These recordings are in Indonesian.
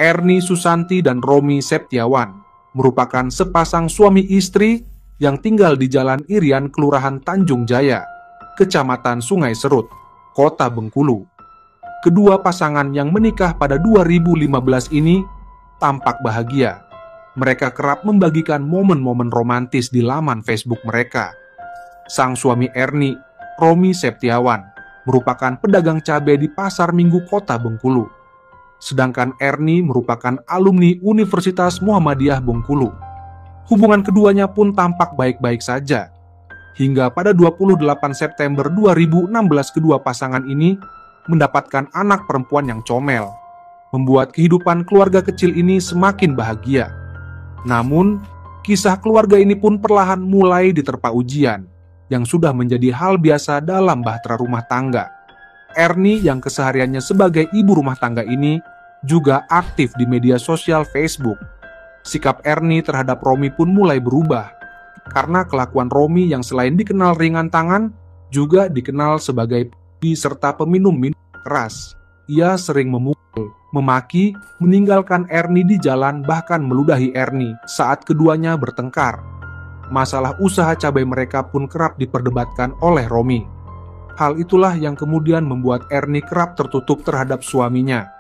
Erni Susanti dan Romi Septiawan merupakan sepasang suami istri yang tinggal di Jalan Irian, Kelurahan Tanjung Jaya, Kecamatan Sungai Serut, Kota Bengkulu. Kedua pasangan yang menikah pada 2015 ini tampak bahagia. Mereka kerap membagikan momen-momen romantis di laman Facebook mereka. Sang suami Erni, Romi Septiawan, merupakan pedagang cabai di Pasar Minggu, Kota Bengkulu. Sedangkan Erni merupakan alumni Universitas Muhammadiyah Bengkulu. Hubungan keduanya pun tampak baik-baik saja. Hingga pada 28 September 2016 kedua pasangan ini mendapatkan anak perempuan yang comel, membuat kehidupan keluarga kecil ini semakin bahagia. Namun, kisah keluarga ini pun perlahan mulai diterpa ujian, yang sudah menjadi hal biasa dalam bahtera rumah tangga. Erni yang kesehariannya sebagai ibu rumah tangga ini juga aktif di media sosial Facebook. Sikap Erni terhadap Romi pun mulai berubah, karena kelakuan Romi yang selain dikenal ringan tangan, juga dikenal sebagai serta peminum minuman keras. Ia sering memukul, memaki, meninggalkan Erni di jalan, bahkan meludahi Erni saat keduanya bertengkar. Masalah usaha cabai mereka pun kerap diperdebatkan oleh Romi. Hal itulah yang kemudian membuat Erni kerap tertutup terhadap suaminya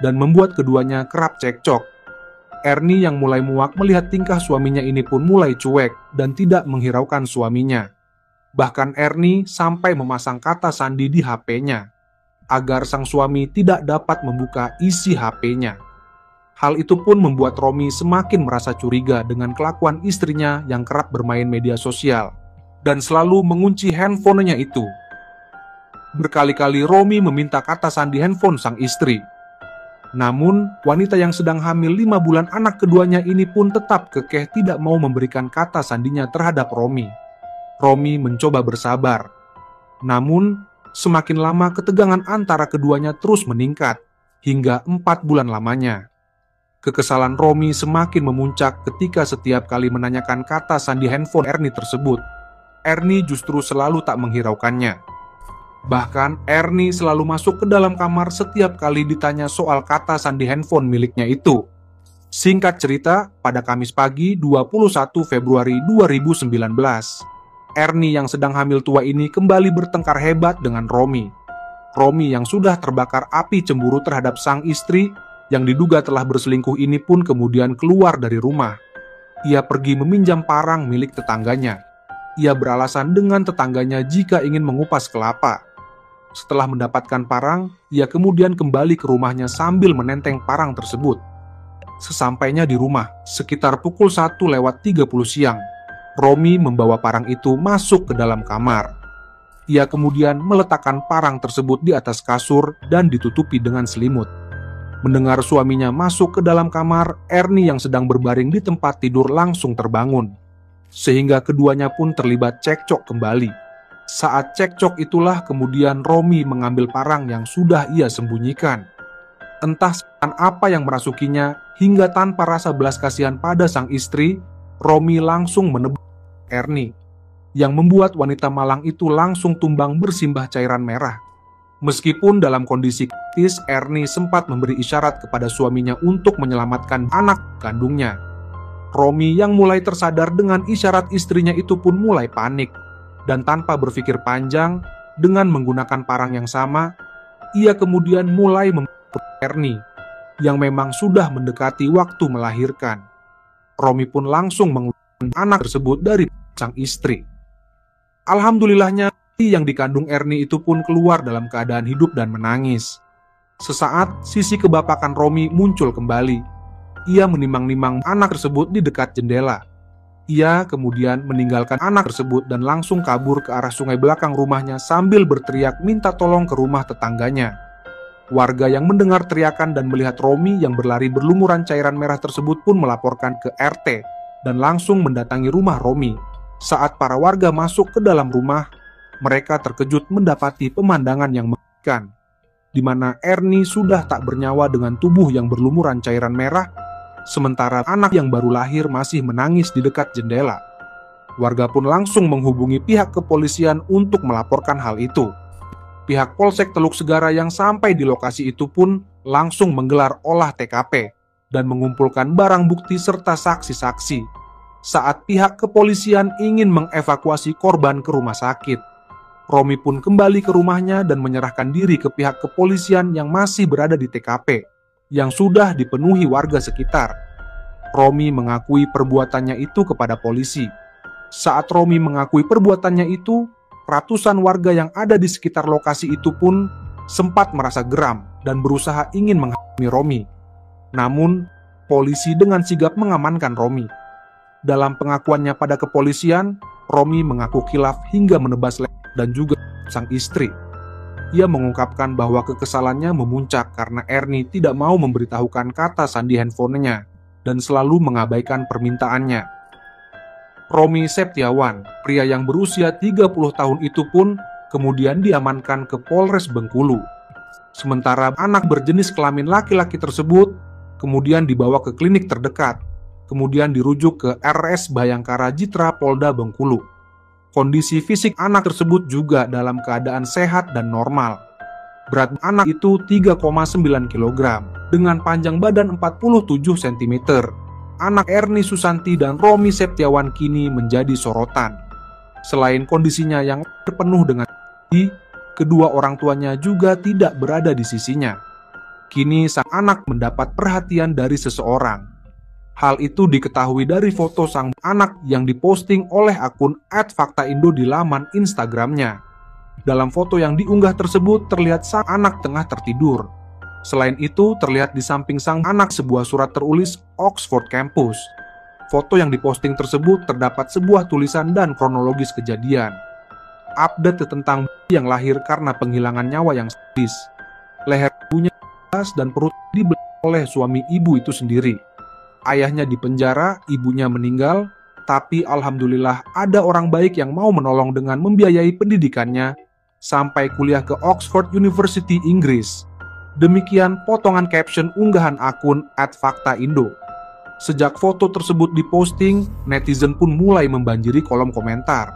dan membuat keduanya kerap cekcok. Erni yang mulai muak melihat tingkah suaminya ini pun mulai cuek dan tidak menghiraukan suaminya. Bahkan Erni sampai memasang kata sandi di HP-nya agar sang suami tidak dapat membuka isi HP-nya. Hal itu pun membuat Romi semakin merasa curiga dengan kelakuan istrinya yang kerap bermain media sosial dan selalu mengunci handphonenya itu. Berkali-kali Romi meminta kata sandi handphone sang istri. Namun, wanita yang sedang hamil 5 bulan anak keduanya ini pun tetap kekeh tidak mau memberikan kata sandinya terhadap Romi. Romi mencoba bersabar. Namun, semakin lama ketegangan antara keduanya terus meningkat, hingga 4 bulan lamanya. Kekesalan Romi semakin memuncak ketika setiap kali menanyakan kata sandi handphone Erni tersebut, Erni justru selalu tak menghiraukannya. Bahkan Erni selalu masuk ke dalam kamar setiap kali ditanya soal kata sandi handphone miliknya itu. Singkat cerita, pada Kamis pagi 21 Februari 2019, Erni yang sedang hamil tua ini kembali bertengkar hebat dengan Romi. Romi yang sudah terbakar api cemburu terhadap sang istri yang diduga telah berselingkuh ini pun kemudian keluar dari rumah. Ia pergi meminjam parang milik tetangganya. Ia beralasan dengan tetangganya jika ingin mengupas kelapa. Setelah mendapatkan parang, ia kemudian kembali ke rumahnya sambil menenteng parang tersebut. Sesampainya di rumah, sekitar pukul 1:30 siang, Romi membawa parang itu masuk ke dalam kamar. Ia kemudian meletakkan parang tersebut di atas kasur dan ditutupi dengan selimut. Mendengar suaminya masuk ke dalam kamar, Erni yang sedang berbaring di tempat tidur langsung terbangun, sehingga keduanya pun terlibat cekcok kembali. Saat cekcok itulah kemudian Romi mengambil parang yang sudah ia sembunyikan. Entah setan apa yang merasukinya, hingga tanpa rasa belas kasihan pada sang istri, Romi langsung menebas Erni, yang membuat wanita malang itu langsung tumbang bersimbah cairan merah. Meskipun dalam kondisi kritis, Erni sempat memberi isyarat kepada suaminya untuk menyelamatkan anak kandungnya. Romi yang mulai tersadar dengan isyarat istrinya itu pun mulai panik. Dan tanpa berpikir panjang, dengan menggunakan parang yang sama, ia kemudian mulai membunuh Erni, yang memang sudah mendekati waktu melahirkan. Romi pun langsung mengeluarkan anak tersebut dari sang istri. Alhamdulillahnya, bayi yang dikandung Erni itu pun keluar dalam keadaan hidup dan menangis. Sesaat, sisi kebapakan Romi muncul kembali. Ia menimang-nimang anak tersebut di dekat jendela. Ia kemudian meninggalkan anak tersebut dan langsung kabur ke arah sungai belakang rumahnya sambil berteriak minta tolong ke rumah tetangganya. Warga yang mendengar teriakan dan melihat Romi yang berlari berlumuran cairan merah tersebut pun melaporkan ke RT dan langsung mendatangi rumah Romi. Saat para warga masuk ke dalam rumah, mereka terkejut mendapati pemandangan yang mengerikan, di mana Erni sudah tak bernyawa dengan tubuh yang berlumuran cairan merah, sementara anak yang baru lahir masih menangis di dekat jendela. Warga pun langsung menghubungi pihak kepolisian untuk melaporkan hal itu. Pihak Polsek Teluk Segara yang sampai di lokasi itu pun langsung menggelar olah TKP dan mengumpulkan barang bukti serta saksi-saksi saat pihak kepolisian ingin mengevakuasi korban ke rumah sakit. Romi pun kembali ke rumahnya dan menyerahkan diri ke pihak kepolisian yang masih berada di TKP, yang sudah dipenuhi warga sekitar. Romi mengakui perbuatannya itu kepada polisi. Saat Romi mengakui perbuatannya itu, ratusan warga yang ada di sekitar lokasi itu pun sempat merasa geram dan berusaha ingin menghakimi Romi. Namun, polisi dengan sigap mengamankan Romi. Dalam pengakuannya pada kepolisian, Romi mengaku khilaf hingga menebas leher dan juga sang istri. Ia mengungkapkan bahwa kekesalannya memuncak karena Ernie tidak mau memberitahukan kata sandi handphonenya dan selalu mengabaikan permintaannya. Romi Septiawan, pria yang berusia 30 tahun itu pun kemudian diamankan ke Polres Bengkulu. Sementara anak berjenis kelamin laki-laki tersebut kemudian dibawa ke klinik terdekat, kemudian dirujuk ke RS Bayangkara Jitra Polda Bengkulu. Kondisi fisik anak tersebut juga dalam keadaan sehat dan normal. Berat anak itu 3,9 kg dengan panjang badan 47 cm. Anak Ernie Susanti dan Romi Septiawan kini menjadi sorotan. Selain kondisinya yang penuh dengan kedua orang tuanya juga tidak berada di sisinya. Kini sang anak mendapat perhatian dari seseorang. Hal itu diketahui dari foto sang anak yang diposting oleh akun @faktaindo di laman Instagramnya. Dalam foto yang diunggah tersebut terlihat sang anak tengah tertidur. Selain itu, terlihat di samping sang anak sebuah surat terulis Oxford Campus. Foto yang diposting tersebut terdapat sebuah tulisan dan kronologis kejadian. Update tentang yang lahir karena penghilangan nyawa yang sadis. Leher ibunya dan perut dibelah oleh suami ibu itu sendiri. Ayahnya dipenjara, ibunya meninggal, tapi alhamdulillah ada orang baik yang mau menolong dengan membiayai pendidikannya sampai kuliah ke Oxford University, Inggris. Demikian potongan caption unggahan akun @faktaindo. Sejak foto tersebut diposting, netizen pun mulai membanjiri kolom komentar.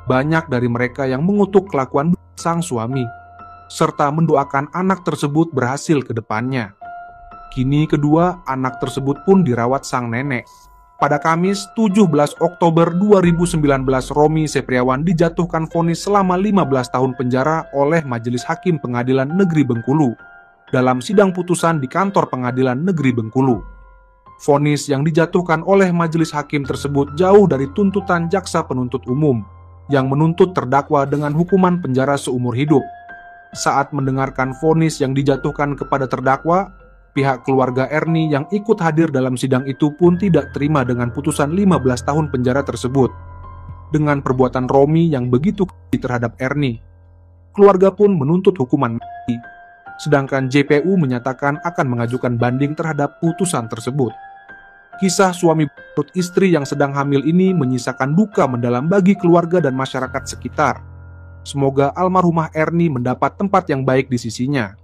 Banyak dari mereka yang mengutuk kelakuan sang suami, serta mendoakan anak tersebut berhasil ke depannya. Kini kedua anak tersebut pun dirawat sang nenek. Pada Kamis 17 Oktober 2019, Romi Septiawan dijatuhkan vonis selama 15 tahun penjara oleh Majelis Hakim Pengadilan Negeri Bengkulu dalam sidang putusan di kantor Pengadilan Negeri Bengkulu. Vonis yang dijatuhkan oleh majelis hakim tersebut jauh dari tuntutan jaksa penuntut umum yang menuntut terdakwa dengan hukuman penjara seumur hidup. Saat mendengarkan vonis yang dijatuhkan kepada terdakwa, pihak keluarga Ernie yang ikut hadir dalam sidang itu pun tidak terima dengan putusan 15 tahun penjara tersebut. Dengan perbuatan Romi yang begitu keji terhadap Ernie, keluarga pun menuntut hukuman mati. Sedangkan JPU menyatakan akan mengajukan banding terhadap putusan tersebut. Kisah suami berut istri yang sedang hamil ini menyisakan duka mendalam bagi keluarga dan masyarakat sekitar. Semoga almarhumah Ernie mendapat tempat yang baik di sisinya,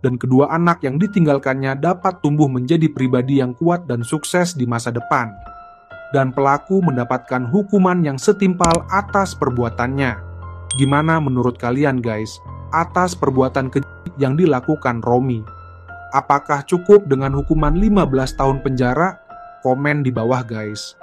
dan kedua anak yang ditinggalkannya dapat tumbuh menjadi pribadi yang kuat dan sukses di masa depan. Dan pelaku mendapatkan hukuman yang setimpal atas perbuatannya. Gimana menurut kalian guys, atas perbuatan keji yang dilakukan Romi? Apakah cukup dengan hukuman 15 tahun penjara? Komen di bawah guys.